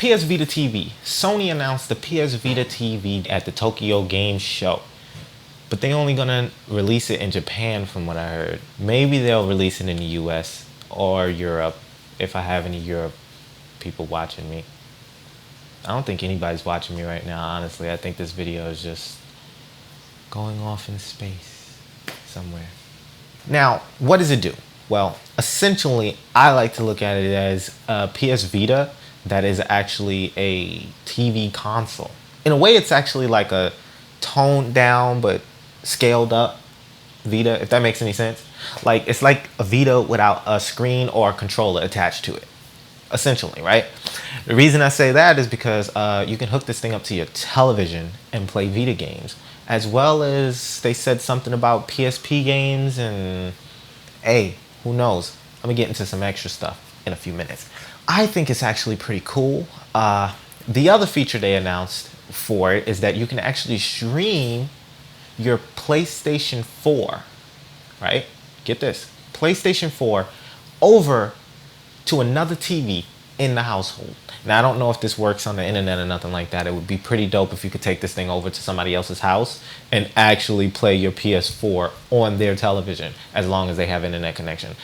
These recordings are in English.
PS Vita TV. Sony announced the PS Vita TV at the Tokyo Game Show. But they only gonna release it in Japan from what I heard. Maybe they'll release it in the US or Europe if I have any Europe people watching me. I don't think anybody's watching me right now, honestly. I think this video is just going off in space somewhere. Now, what does it do? Well, essentially, I like to look at it as a PS Vita that is actually a TV console. In a way, it's actually like a toned down but scaled up Vita, if that makes any sense. Like, it's like a Vita without a screen or a controller attached to it, essentially, right? The reason I say that is because you can hook this thing up to your television and play Vita games, as well as they said something about PSP games, and hey, who knows? I'm gonna get into some extra stuff in a few minutes. I think it's actually pretty cool. The other feature they announced for it is that you can actually stream your PlayStation 4, right? Get this, PlayStation 4 over to another TV in the household. Now, I don't know if this works on the internet or nothing like that. It would be pretty dope if you could take this thing over to somebody else's house and actually play your PS4 on their television, as long as they have internet connection.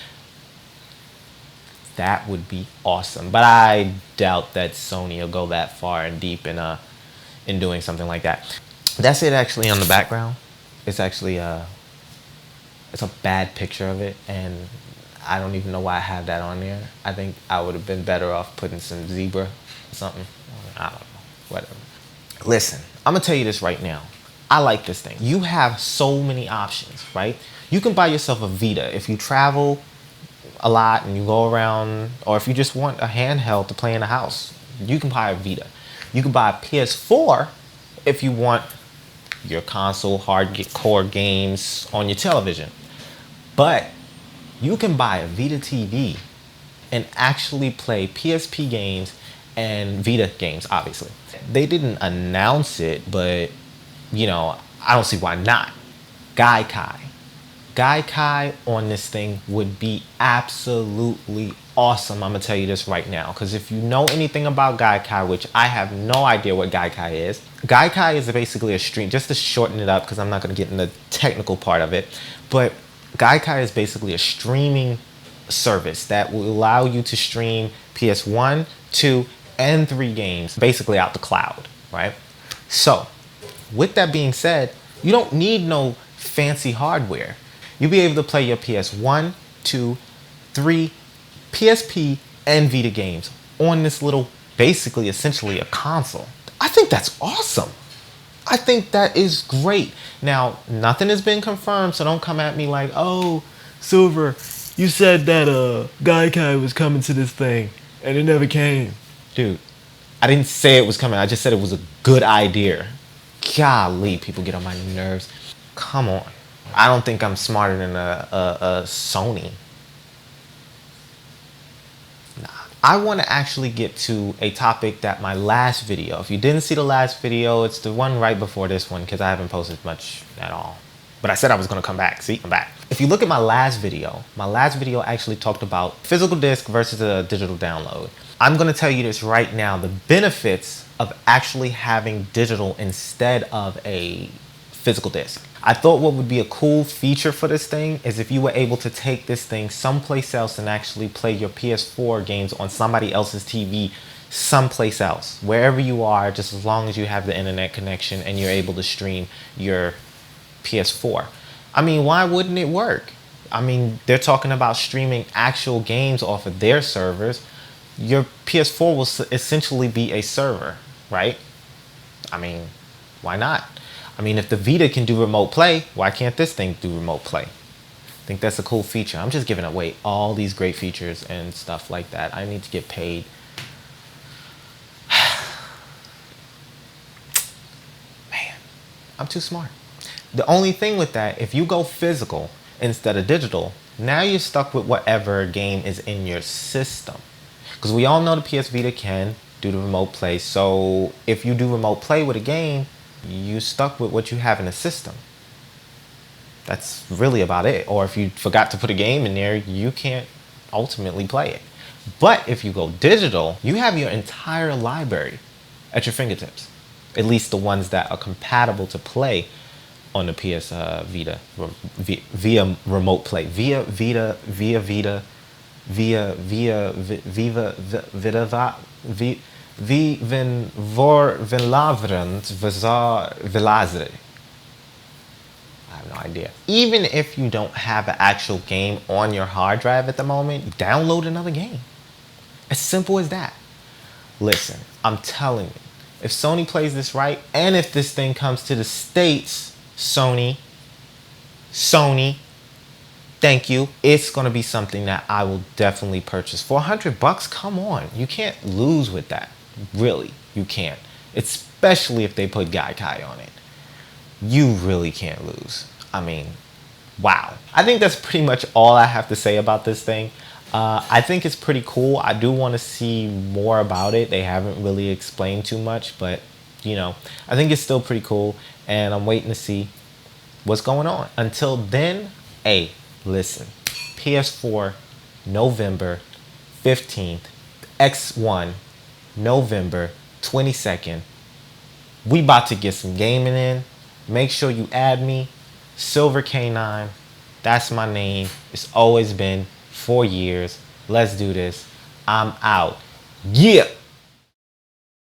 That would be awesome. But I doubt that Sony will go that far and deep in doing something like that. That's it actually on the background. It's actually it's a bad picture of it, and I don't even know why I have that on there. I think I would have been better off putting some zebra or something. I don't know, whatever. Listen, I'm gonna tell you this right now. I like this thing. You have so many options, right? You can buy yourself a Vita if you travel a lot and you go around, or if you just want a handheld to play in the house, you can buy a Vita. You can buy a PS4 if you want your console hardcore games on your television. But you can buy a Vita TV and actually play PSP games and Vita games, obviously. They didn't announce it, but, you know, I don't see why not. Gaikai on this thing would be absolutely awesome. I'm gonna tell you this right now, because if you know anything about Gaikai, which I have no idea what Gaikai is basically a stream, just to shorten it up because I'm not gonna get in the technical part of it, but Gaikai is basically a streaming service that will allow you to stream PS1, 2, and 3 games basically out the cloud, right? So, with that being said, you don't need no fancy hardware. You'll be able to play your PS1, 2, 3, PSP, and Vita games on this little, basically, essentially a console. I think that's awesome. I think that is great. Now, nothing has been confirmed, so don't come at me like, oh, Silver, you said that Gaikai was coming to this thing, and it never came. Dude, I didn't say it was coming. I just said it was a good idea. Golly, people get on my nerves. Come on. I don't think I'm smarter than a Sony. I want to actually get to a topic that my last video, if you didn't see the last video, it's the one right before this one, because I haven't posted much at all. But I said I was going to come back. See, I'm back. If you look at my last video actually talked about physical disc versus a digital download. I'm going to tell you this right now, the benefits of actually having digital instead of a physical disc. I thought what would be a cool feature for this thing is if you were able to take this thing someplace else and actually play your PS4 games on somebody else's TV someplace else. Wherever you are, just as long as you have the internet connection and you're able to stream your PS4. I mean, why wouldn't it work? I mean, they're talking about streaming actual games off of their servers. Your PS4 will essentially be a server, right? I mean, why not? I mean, if the Vita can do remote play, why can't this thing do remote play? I think that's a cool feature. I'm just giving away all these great features and stuff like that. I need to get paid. Man, I'm too smart. The only thing with that, if you go physical instead of digital, now you're stuck with whatever game is in your system. Because we all know the PS Vita can do the remote play. So if you do remote play with a game, you stuck with what you have in the system. That's really about it. Or if you forgot to put a game in there, you can't ultimately play it. But if you go digital, you have your entire library at your fingertips. At least the ones that are compatible to play on the PS Vita via remote play, via Vita, via Vita, via Viva Vita, Vin Vor Vilavrand Vazar Vilazre. I have no idea. Even if you don't have an actual game on your hard drive at the moment, download another game. As simple as that. Listen, I'm telling you, if Sony plays this right, and if this thing comes to the States, Sony, thank you. It's gonna be something that I will definitely purchase. For $100, come on. You can't lose with that. Really, you can't. Especially if they put Gaikai on it. You really can't lose. I mean, wow. I think that's pretty much all I have to say about this thing. I think it's pretty cool. I do want to see more about it. They haven't really explained too much, but you know, I think it's still pretty cool, and I'm waiting to see what's going on. Until then, hey, listen, PS4, November 15th, X1, November 22nd. We about to get some gaming in. Make sure you add me, Silver K9. That's my name. It's always been 4 years. Let's do this. I'm out. Yeah.